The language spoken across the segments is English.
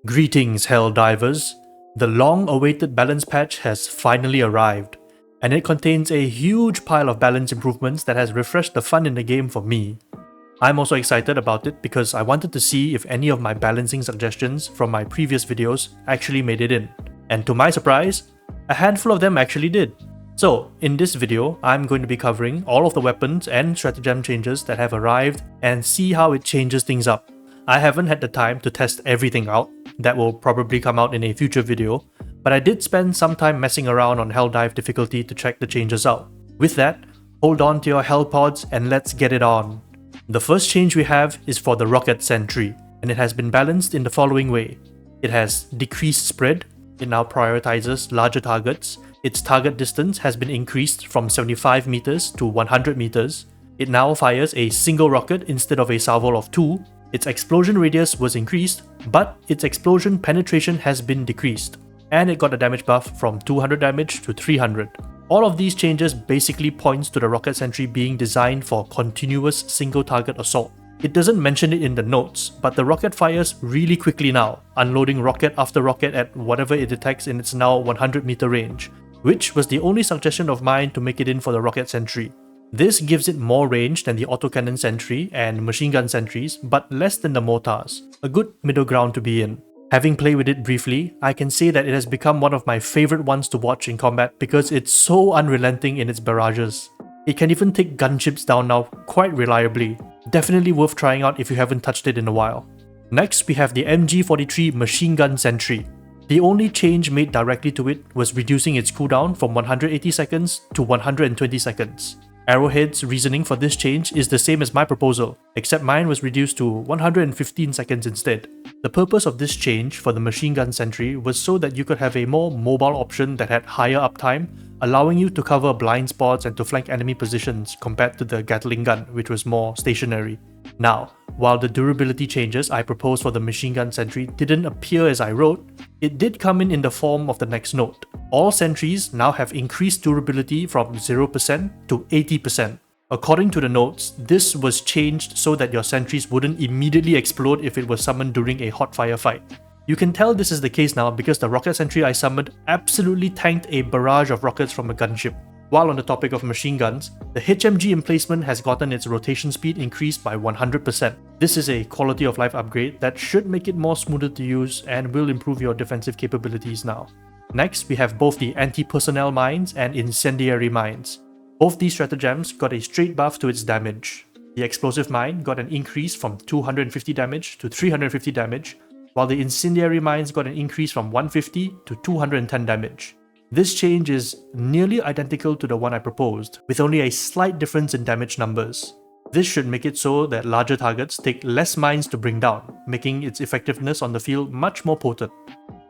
Greetings, Helldivers! The long-awaited balance patch has finally arrived, and it contains a huge pile of balance improvements that has refreshed the fun in the game for me. I'm also excited about it because I wanted to see if any of my balancing suggestions from my previous videos actually made it in, and to my surprise, a handful of them actually did. So, in this video, I'm going to be covering all of the weapons and stratagem changes that have arrived and see how it changes things up. I haven't had the time to test everything out, that will probably come out in a future video, but I did spend some time messing around on Helldive difficulty to check the changes out. With that, hold on to your Hell pods and let's get it on. The first change we have is for the Gun Sentry, and it has been balanced in the following way. It has decreased spread, it now prioritizes larger targets, its target distance has been increased from 75 meters to 100 meters, it now fires a single rocket instead of a salvo of 2, its explosion radius was increased, but its explosion penetration has been decreased, and it got a damage buff from 200 damage to 300. All of these changes basically points to the Gun Sentry being designed for continuous single target assault. It doesn't mention it in the notes, but the rocket fires really quickly now, unloading rocket after rocket at whatever it detects in its now 100 meter range, which was the only suggestion of mine to make it in for the Gun Sentry. This gives it more range than the autocannon sentry and machine gun sentries, but less than the mortars, a good middle ground to be in. Having played with it briefly, I can say that it has become one of my favorite ones to watch in combat because it's so unrelenting in its barrages. It can even take gunships down now quite reliably, definitely worth trying out if you haven't touched it in a while. Next, we have the MG43 Machine Gun Sentry. The only change made directly to it was reducing its cooldown from 180 seconds to 120 seconds. Arrowhead's reasoning for this change is the same as my proposal, except mine was reduced to 115 seconds instead. The purpose of this change for the Machine Gun Sentry was so that you could have a more mobile option that had higher uptime, allowing you to cover blind spots and to flank enemy positions compared to the Gatling gun, which was more stationary. Now, while the durability changes I proposed for the Machine Gun Sentry didn't appear as I wrote, it did come in the form of the next note. All sentries now have increased durability from 0% to 80%. According to the notes, this was changed so that your sentries wouldn't immediately explode if it was summoned during a hot fire fight. You can tell this is the case now because the rocket sentry I summoned absolutely tanked a barrage of rockets from a gunship. While on the topic of machine guns, the HMG Emplacement has gotten its rotation speed increased by 100%. This is a quality of life upgrade that should make it more smoother to use and will improve your defensive capabilities now. Next, we have both the anti-personnel mines and incendiary mines. Both these stratagems got a straight buff to its damage. The explosive mine got an increase from 250 damage to 350 damage, while the incendiary mines got an increase from 150 to 210 damage. This change is nearly identical to the one I proposed, with only a slight difference in damage numbers. This should make it so that larger targets take less mines to bring down, making its effectiveness on the field much more potent.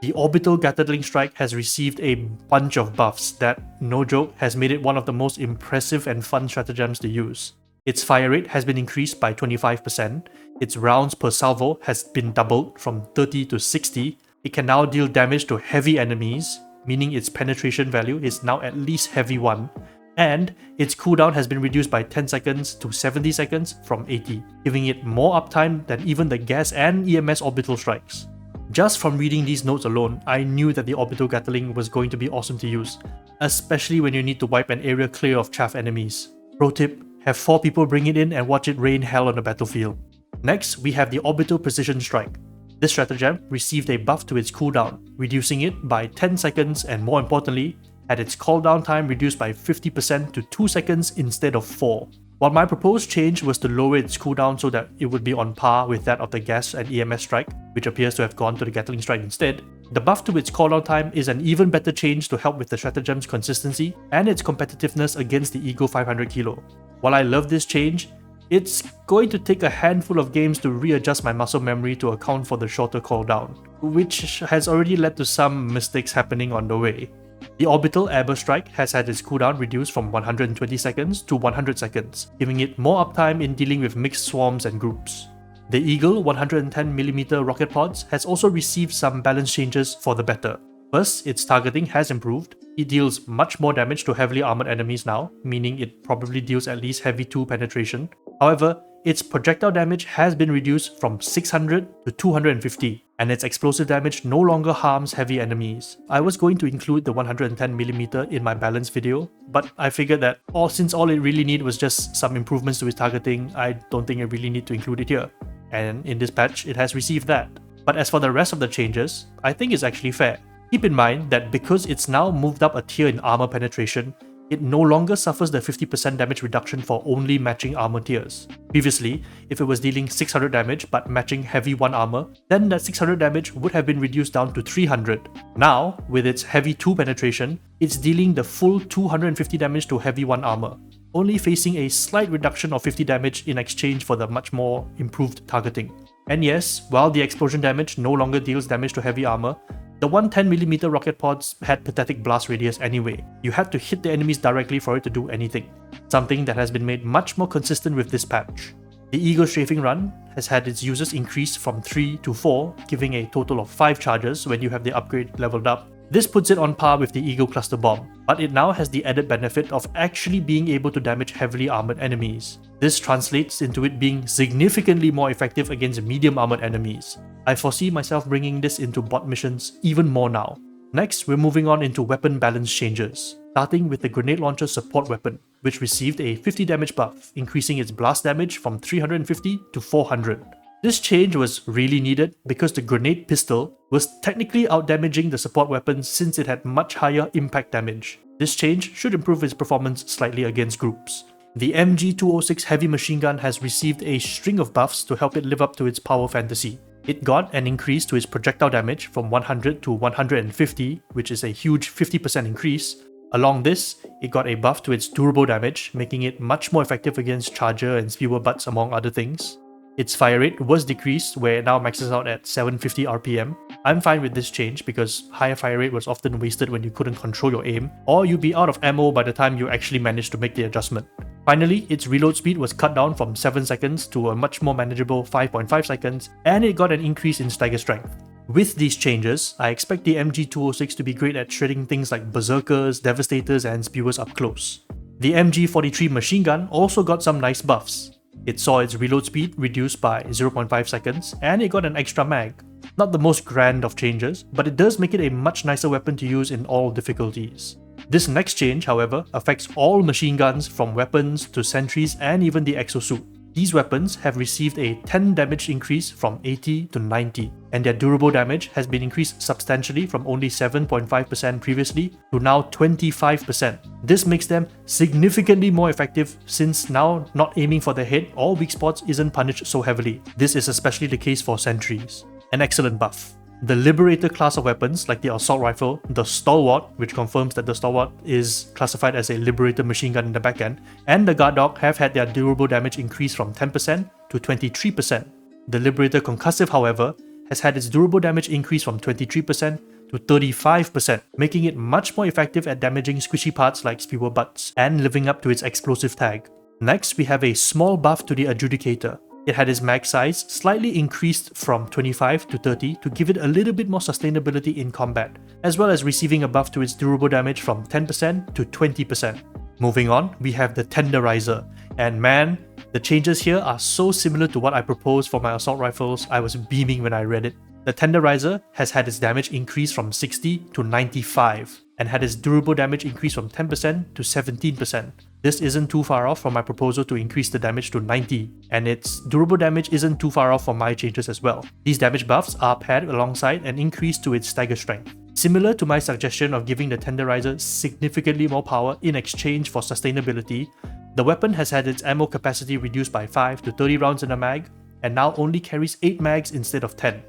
The Orbital Gatling strike has received a bunch of buffs that, no joke, has made it one of the most impressive and fun stratagems to use. Its fire rate has been increased by 25%, its rounds per salvo has been doubled from 30 to 60, it can now deal damage to heavy enemies, meaning its penetration value is now at least heavy 1, and its cooldown has been reduced by 10 seconds to 70 seconds from 80, giving it more uptime than even the gas and EMS orbital strikes. Just from reading these notes alone, I knew that the Orbital Gatling was going to be awesome to use, especially when you need to wipe an area clear of chaff enemies. Pro tip, have 4 people bring it in and watch it rain hell on the battlefield. Next, we have the Orbital Precision Strike. This stratagem received a buff to its cooldown, reducing it by 10 seconds and more importantly, had its cooldown time reduced by 50% to 2 seconds instead of 4. While my proposed change was to lower its cooldown so that it would be on par with that of the gas and EMS strike, which appears to have gone to the Gatling strike instead, the buff to its cooldown time is an even better change to help with the stratagem's consistency and its competitiveness against the Eagle 500 kilo. While I love this change, it's going to take a handful of games to readjust my muscle memory to account for the shorter cooldown, which has already led to some mistakes happening on the way. The Orbital Airburst strike has had its cooldown reduced from 120 seconds to 100 seconds, giving it more uptime in dealing with mixed swarms and groups. The Eagle 110mm rocket pods has also received some balance changes for the better. First, its targeting has improved. It deals much more damage to heavily armored enemies now, meaning it probably deals at least heavy 2 penetration. However, its projectile damage has been reduced from 600 to 250, and its explosive damage no longer harms heavy enemies. I was going to include the 110mm in my balance video, but I figured that since all it really needed was just some improvements to its targeting, I don't think I really need to include it here. And in this patch, it has received that. But as for the rest of the changes, I think it's actually fair. Keep in mind that because it's now moved up a tier in armor penetration, it no longer suffers the 50% damage reduction for only matching armor tiers. Previously, if it was dealing 600 damage but matching heavy 1 armor, then that 600 damage would have been reduced down to 300. Now, with its heavy 2 penetration, it's dealing the full 250 damage to heavy 1 armor, only facing a slight reduction of 50 damage in exchange for the much more improved targeting. And yes, while the explosion damage no longer deals damage to heavy armor, the 110mm rocket pods had pathetic blast radius anyway. You had to hit the enemies directly for it to do anything, something that has been made much more consistent with this patch. The Eagle Strafing Run has had its users increased from 3 to 4, giving a total of 5 charges when you have the upgrade leveled up. This puts it on par with the Eagle Cluster Bomb, but it now has the added benefit of actually being able to damage heavily armored enemies. This translates into it being significantly more effective against medium armored enemies. I foresee myself bringing this into bot missions even more now. Next, we're moving on into weapon balance changes, starting with the Grenade Launcher Support Weapon, which received a 50 damage buff, increasing its blast damage from 350 to 400. This change was really needed because the grenade pistol was technically outdamaging the support weapon since it had much higher impact damage. This change should improve its performance slightly against groups. The MG206 heavy machine gun has received a string of buffs to help it live up to its power fantasy. It got an increase to its projectile damage from 100 to 150, which is a huge 50% increase. Along this, it got a buff to its durable damage, making it much more effective against charger and spewer butts among other things. Its fire rate was decreased, where it now maxes out at 750 RPM. I'm fine with this change because higher fire rate was often wasted when you couldn't control your aim, or you'd be out of ammo by the time you actually managed to make the adjustment. Finally, its reload speed was cut down from 7 seconds to a much more manageable 5.5 seconds, and it got an increase in stagger strength. With these changes, I expect the MG206 to be great at shredding things like berserkers, devastators, and spewers up close. The MG43 machine gun also got some nice buffs. It saw its reload speed reduced by 0.5 seconds, and it got an extra mag. Not the most grand of changes, but it does make it a much nicer weapon to use in all difficulties. This next change, however, affects all machine guns from weapons to sentries and even the exosuit. These weapons have received a 10 damage increase from 80 to 90, and their durable damage has been increased substantially from only 7.5% previously to now 25%. This makes them significantly more effective since now not aiming for the head or weak spots isn't punished so heavily. This is especially the case for sentries. An excellent buff. The Liberator class of weapons, like the assault rifle, the Stalwart, which confirms that the Stalwart is classified as a Liberator machine gun in the backend, and the Guard Dog have had their durable damage increase from 10% to 23%. The Liberator Concussive, however, has had its durable damage increase from 23% to 35%, making it much more effective at damaging squishy parts like spewer butts and living up to its explosive tag. Next, we have a small buff to the Adjudicator. It had its mag size slightly increased from 25 to 30 to give it a little bit more sustainability in combat, as well as receiving a buff to its durable damage from 10% to 20%. Moving on, we have the Tenderizer, and man, the changes here are so similar to what I proposed for my assault rifles, I was beaming when I read it. The Tenderizer has had its damage increase from 60 to 95, and had its durable damage increase from 10% to 17%. This isn't too far off from my proposal to increase the damage to 90, and its durable damage isn't too far off from my changes as well. These damage buffs are paired alongside an increase to its stagger strength. Similar to my suggestion of giving the Tenderizer significantly more power in exchange for sustainability, the weapon has had its ammo capacity reduced by 5 to 30 rounds in a mag, and now only carries 8 mags instead of 10.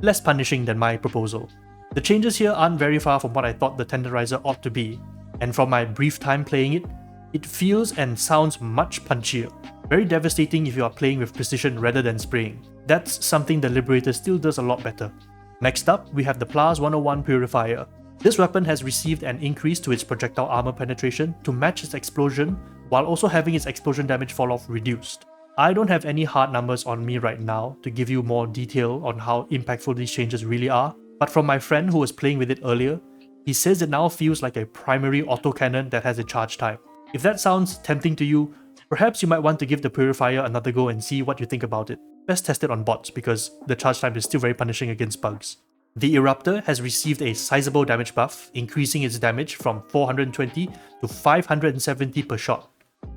Less punishing than my proposal. The changes here aren't very far from what I thought the Tenderizer ought to be, and from my brief time playing it, it feels and sounds much punchier. Very devastating if you are playing with precision rather than spraying. That's something the Liberator still does a lot better. Next up, we have the Plas-101 Purifier. This weapon has received an increase to its projectile armor penetration to match its explosion, while also having its explosion damage fall off reduced. I don't have any hard numbers on me right now to give you more detail on how impactful these changes really are, but from my friend who was playing with it earlier, he says it now feels like a primary autocannon that has a charge time. If that sounds tempting to you, Perhaps you might want to give the Purifier another go and see what you think about it. Best test it on bots because the charge time is still very punishing against bugs. The Eruptor has received a sizable damage buff, increasing its damage from 420 to 570 per shot.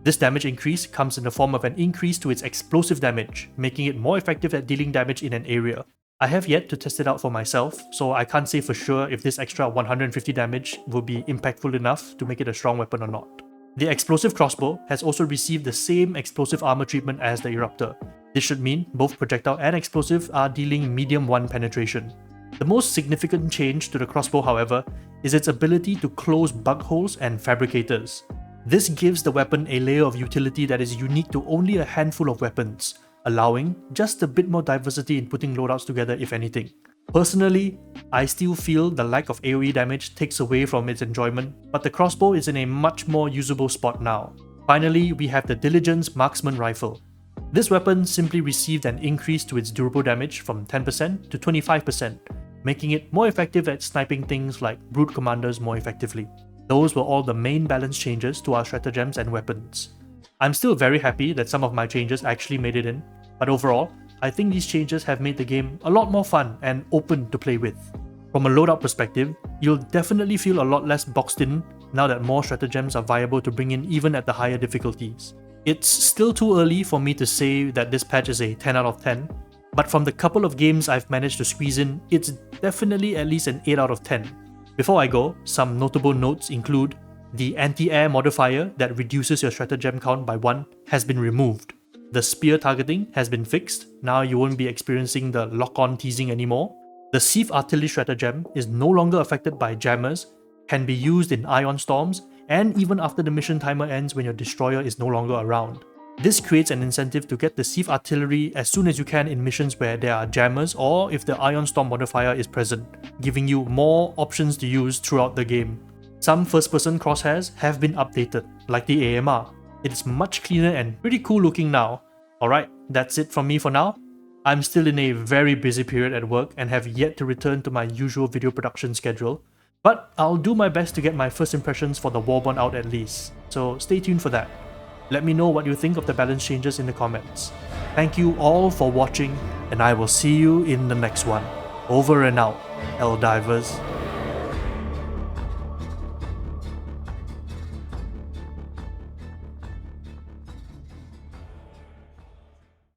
This damage increase comes in the form of an increase to its explosive damage, making it more effective at dealing damage in an area. I have yet to test it out for myself, so I can't say for sure if this extra 150 damage will be impactful enough to make it a strong weapon or not. The explosive crossbow has also received the same explosive armor treatment as the Eruptor. This should mean both projectile and explosive are dealing medium 1 penetration. The most significant change to the crossbow, however, is its ability to close bug holes and fabricators. This gives the weapon a layer of utility that is unique to only a handful of weapons, allowing just a bit more diversity in putting loadouts together if anything. Personally, I still feel the lack of AoE damage takes away from its enjoyment, but the crossbow is in a much more usable spot now. Finally, we have the Diligence Marksman rifle. This weapon simply received an increase to its durable damage from 10% to 25%, making it more effective at sniping things like brute commanders more effectively. Those were all the main balance changes to our stratagems and weapons. I'm still very happy that some of my changes actually made it in, but overall, I think these changes have made the game a lot more fun and open to play with. From a loadout perspective, you'll definitely feel a lot less boxed in now that more stratagems are viable to bring in even at the higher difficulties. It's still too early for me to say that this patch is a 10 out of 10, but from the couple of games I've managed to squeeze in, it's definitely at least an 8 out of 10. Before I go, some notable notes include the anti-air modifier that reduces your stratagem count by 1 has been removed. The spear targeting has been fixed, now you won't be experiencing the lock-on teasing anymore. The sieve artillery stratagem is no longer affected by jammers, can be used in ion storms, and even after the mission timer ends when your destroyer is no longer around. This creates an incentive to get the sieve artillery as soon as you can in missions where there are jammers or if the ion storm modifier is present, giving you more options to use throughout the game. Some first-person crosshairs have been updated, like the AMR. It is much cleaner and pretty cool looking now. Alright, that's it from me for now. I'm still in a very busy period at work and have yet to return to my usual video production schedule, but I'll do my best to get my first impressions for the Warbond out at least, so stay tuned for that. Let me know what you think of the balance changes in the comments. Thank you all for watching, and I will see you in the next one. Over and out, Helldivers.